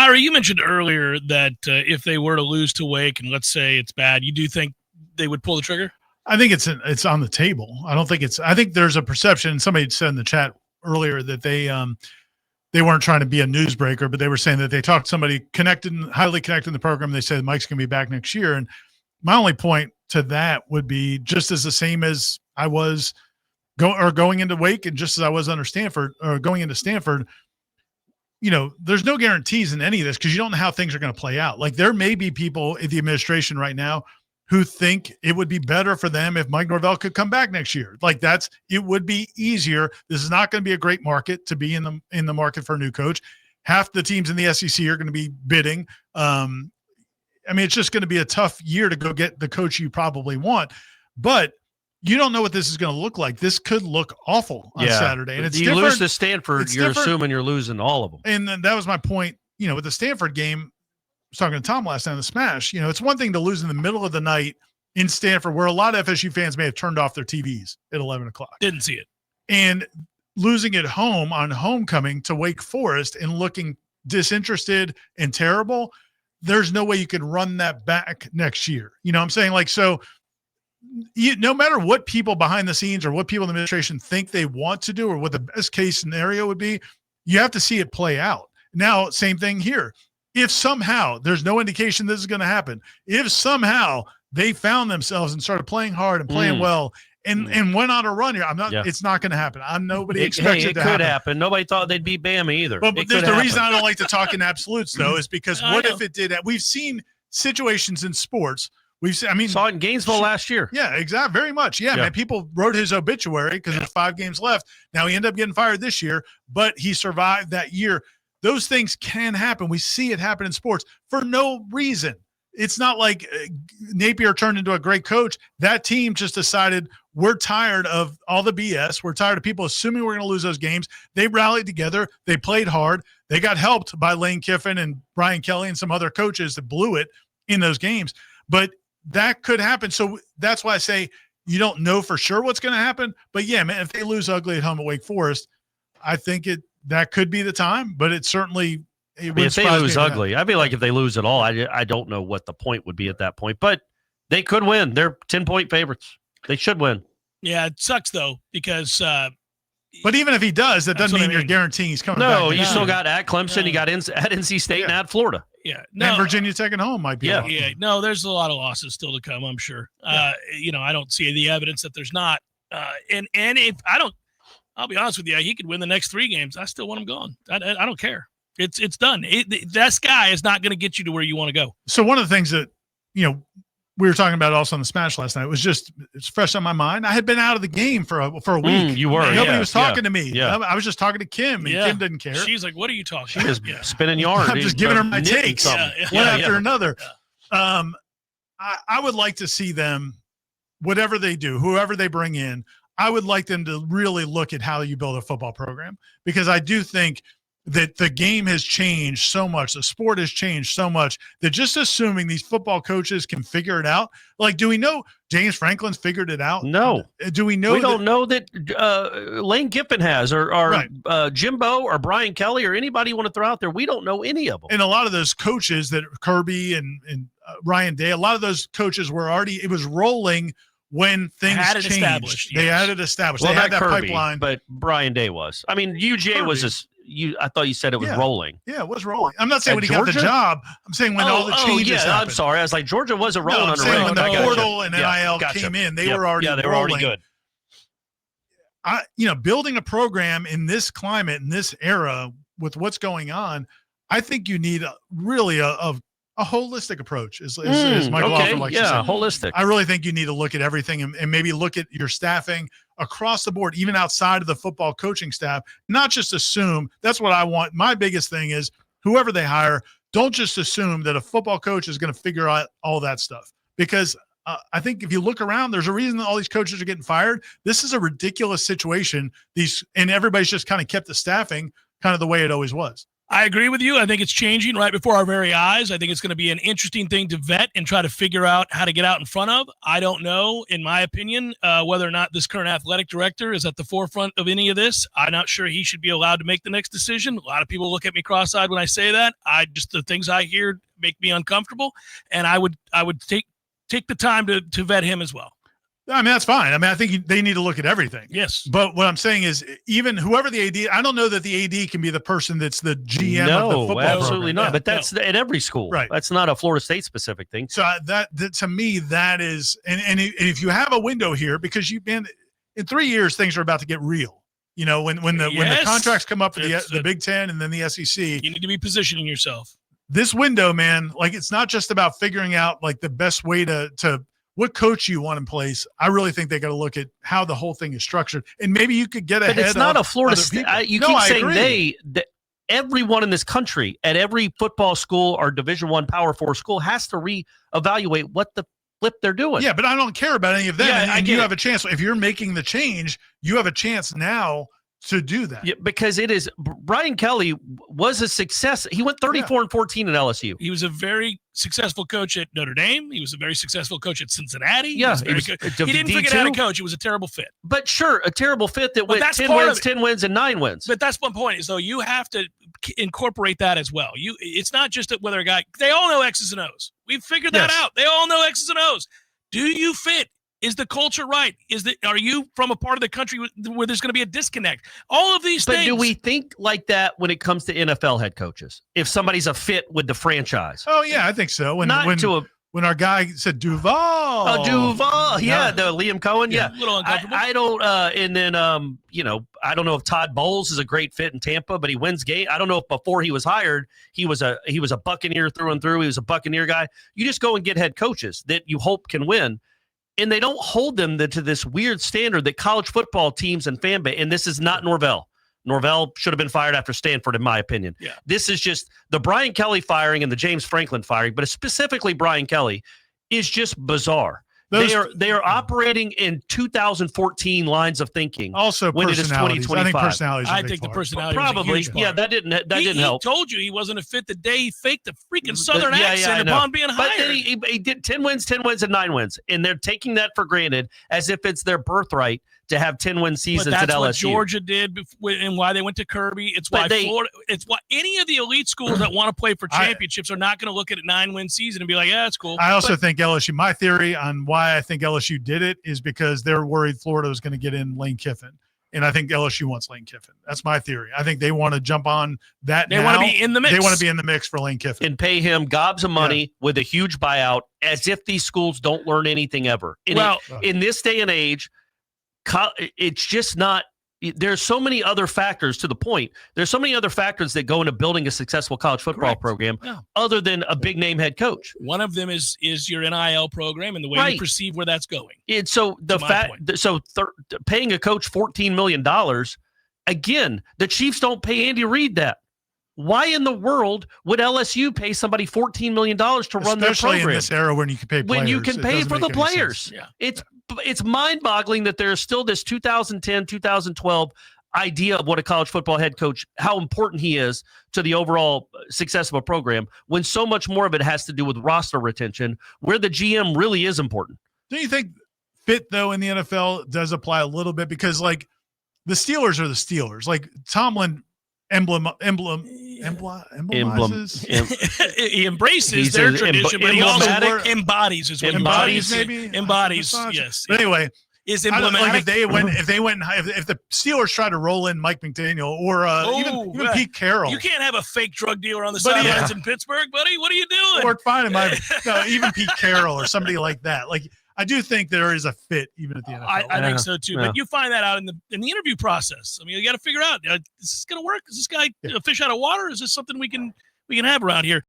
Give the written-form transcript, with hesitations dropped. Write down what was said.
Ira, you mentioned earlier that if they were to lose to Wake, and let's say it's bad, you do think they would pull the trigger? I think it's on the table. I think there's a perception. Somebody said in the chat earlier that they weren't trying to be a newsbreaker, but they were saying that they talked to somebody highly connected in the program. They said Mike's going to be back next year. And my only point to that would be just as the same as I was going into Wake, and just as I was under Stanford or going into Stanford. There's no guarantees in any of this because you don't know how things are going to play out. Like, there may be people in the administration right now who think it would be better for them if Mike Norvell could come back next year. Like, it would be easier. This is not going to be a great market to be in the market for a new coach. Half the teams in the SEC are going to be bidding. It's just going to be a tough year to go get the coach you probably want. But you don't know what this is going to look like. This could look awful on Saturday. And you lose to Stanford, you're assuming you're losing all of them. And then that was my point, with the Stanford game. I was talking to Tom last night on the Smash. It's one thing to lose in the middle of the night in Stanford, where a lot of FSU fans may have turned off their TVs at 11 o'clock. Didn't see it. And losing at home on homecoming to Wake Forest and looking disinterested and terrible, there's no way you can run that back next year. You know what I'm saying? Like, so no matter what people behind the scenes or what people in the administration think they want to do or what the best case scenario would be, you have to see it play out. Now, same thing here. If somehow there's no indication this is going to happen, if somehow they found themselves and started playing hard and playing well and went on a run here, it's not going to happen. Nobody expects it to happen. It could happen. Nobody thought they'd beat Bama either. But the reason I don't like to talk in absolutes, though, is because what if it did? We've seen situations in sports. Saw it in Gainesville last year. Yeah, exactly. Very much. Yeah, man. People wrote his obituary because there's 5 games left. Now he ended up getting fired this year, but he survived that year. Those things can happen. We see it happen in sports for no reason. It's not like Napier turned into a great coach. That team just decided we're tired of all the BS. We're tired of people assuming we're going to lose those games. They rallied together. They played hard. They got helped by Lane Kiffin and Brian Kelly and some other coaches that blew it in those games. But that could happen. So that's why I say you don't know for sure what's going to happen. But yeah, man, if they lose ugly at home at Wake Forest, I think that could be the time. But it certainly if they lose ugly, I'd be like, if they lose at all, I don't know what the point would be at that point. But they could win. They're 10-point favorites. They should win. Yeah, it sucks though because. But even if he does, that doesn't mean you're guaranteeing he's coming back. No, you still got at Clemson, you got at NC State, and at Florida. Yeah, and Virginia Tech at home might be. Yeah. No, there's a lot of losses still to come, I'm sure. I don't see the evidence that there's not. And if I'll be honest with you, he could win the next 3 games. I still want him gone. I don't care. It's done. That guy is not going to get you to where you want to go. So one of the things that we were talking about also on the Smash last night. It's fresh on my mind. I had been out of the game for a week. You were. Nobody was talking to me. Yeah. I was just talking to Kim, and Kim didn't care. She's like, "What are you talking?" She was spinning yarn. I'm just giving her my takes, one after another. Yeah. I would like to see them, whatever they do, whoever they bring in, I would like them to really look at how you build a football program, because I do think that the game has changed so much. The sport has changed so much that just assuming these football coaches can figure it out. Like, do we know James Franklin's figured it out? No. Do we know? We don't know that Lane Kiffin has or right. Jimbo or Brian Kelly or anybody you want to throw out there. We don't know any of them. And a lot of those coaches that Kirby and Ryan Day, a lot of those coaches were already, it was rolling when things changed. They had it established. Well, they had that Kirby, pipeline. But Brian Day was. I mean, UJ Kirby was just. I thought you said it was rolling. Yeah, it was rolling. I'm not saying when he got the job. I'm saying when all the changes happened. I'm sorry. I was like, Georgia wasn't rolling I'm saying when the portal and NIL came in, they were already they were already good. Building a program in this climate, in this era, with what's going on, I think you need really a holistic approach, as Michael often likes to say. Holistic. I really think you need to look at everything and maybe look at your staffing across the board, even outside of the football coaching staff, not just assume. That's what I want. My biggest thing is whoever they hire, don't just assume that a football coach is going to figure out all that stuff, because I think if you look around, there's a reason that all these coaches are getting fired. This is a ridiculous situation. And everybody's just kind of kept the staffing kind of the way it always was. I agree with you. I think it's changing right before our very eyes. I think it's going to be an interesting thing to vet and try to figure out how to get out in front of. I don't know, in my opinion, whether or not this current athletic director is at the forefront of any of this. I'm not sure he should be allowed to make the next decision. A lot of people look at me cross-eyed when I say that. The things I hear make me uncomfortable, and I would take the time to vet him as well. I mean, that's fine. I mean, I think they need to look at everything. Yes. But what I'm saying is, even whoever the AD, I don't know that the AD can be the person that's the GM of the football absolutely program. not. But that's at every school. Right. That's not a Florida State specific thing. So that to me, that is, and if you have a window here, because you've been in 3 years, things are about to get real. You know, when the contracts come up for the Big Ten and then the SEC, you need to be positioning yourself. This window, man, like it's not just about figuring out like the best way to what coach you want in place. I really think they got to look at how the whole thing is structured, and maybe you could get ahead. But it's not a Florida State. You keep saying everyone in this country at every football school or Division I Power 4 school has to reevaluate what the flip they're doing. Yeah, but I don't care about any of them. Yeah, and you have a chance. If you're making the change, you have a chance now to do that. Yeah, because it is Brian Kelly was a success. He went 34-14 at LSU. He was a very successful coach at Notre Dame. He was a very successful coach at Cincinnati. Yeah, he didn't forget how to coach. It was a terrible fit. But sure, a terrible fit that went 10 wins and 9 wins. But that's one point. So you have to incorporate that as well. It's not just whether a guy. They all know X's and O's. We've figured that out. They all know X's and O's. Do you fit? Is the culture right? Are you from a part of the country where there's going to be a disconnect? All of these things. But do we think like that when it comes to NFL head coaches? If somebody's a fit with the franchise? Oh yeah, I think so. When our guy said Duval, the Liam Cohen, a little uncomfortable. I don't. And then I don't know if Todd Bowles is a great fit in Tampa, but he wins game. I don't know if before he was hired, he was a Buccaneer through and through. He was a Buccaneer guy. You just go and get head coaches that you hope can win. And they don't hold them to this weird standard that college football teams and fan base, and this is not Norvell. Norvell should have been fired after Stanford, in my opinion. Yeah. This is just the Brian Kelly firing and the James Franklin firing, but specifically Brian Kelly is just bizarre. They are operating in 2014 lines of thinking. Also, when it is 2025. I think personalities. I think the personality probably. That didn't help. He told you he wasn't a fit the day he faked the freaking Southern accent upon being hired. But then he did 10 wins, and 9 wins, and they're taking that for granted as if it's their birthright to have 10-win seasons at LSU. That's what Georgia did and why they went to Kirby. It's why Florida. It's why any of the elite schools that want to play for championships are not going to look at a 9-win season and be like, "Yeah, that's cool." I also think LSU. My theory on why I think LSU did it is because they're worried Florida was going to get in Lane Kiffin, and I think LSU wants Lane Kiffin. That's my theory. I think they want to jump on that. They want to be in the mix. They want to be in the mix for Lane Kiffin and pay him gobs of money with a huge buyout, as if these schools don't learn anything ever. In this day and age. It's just not. There's so many other factors to the point. There's so many other factors that go into building a successful college football program, other than a big name head coach. One of them is your NIL program and the way you perceive where that's going. And so paying a coach $14 million, again, the Chiefs don't pay Andy Reid that. Why in the world would LSU pay somebody $14 million to run their program? Especially in this era when you can pay players. When you can pay for the players. Yeah. It's mind-boggling that there's still this 2010, 2012 idea of what a college football head coach, how important he is to the overall success of a program, when so much more of it has to do with roster retention, where the GM really is important. Do you think fit, though, in the NFL does apply a little bit? Because, like, the Steelers are the Steelers. Like, Tomlin emblemizes. He embraces their tradition, but he also embodies as well. Embodies, maybe? Embodies, yes. But anyway, is emblematic. Like if the Steelers tried to roll in Mike McDaniel or even Pete Carroll. You can't have a fake drug dealer on the sidelines in Pittsburgh, buddy. What are you doing? Or fine, even Pete Carroll or somebody like that. Like, I do think there is a fit even at the NFL. I think so too. But you find that out in the interview process. I mean, you got to figure out, is this going to work? Is this guy a fish out of water? Is this something we can have around here?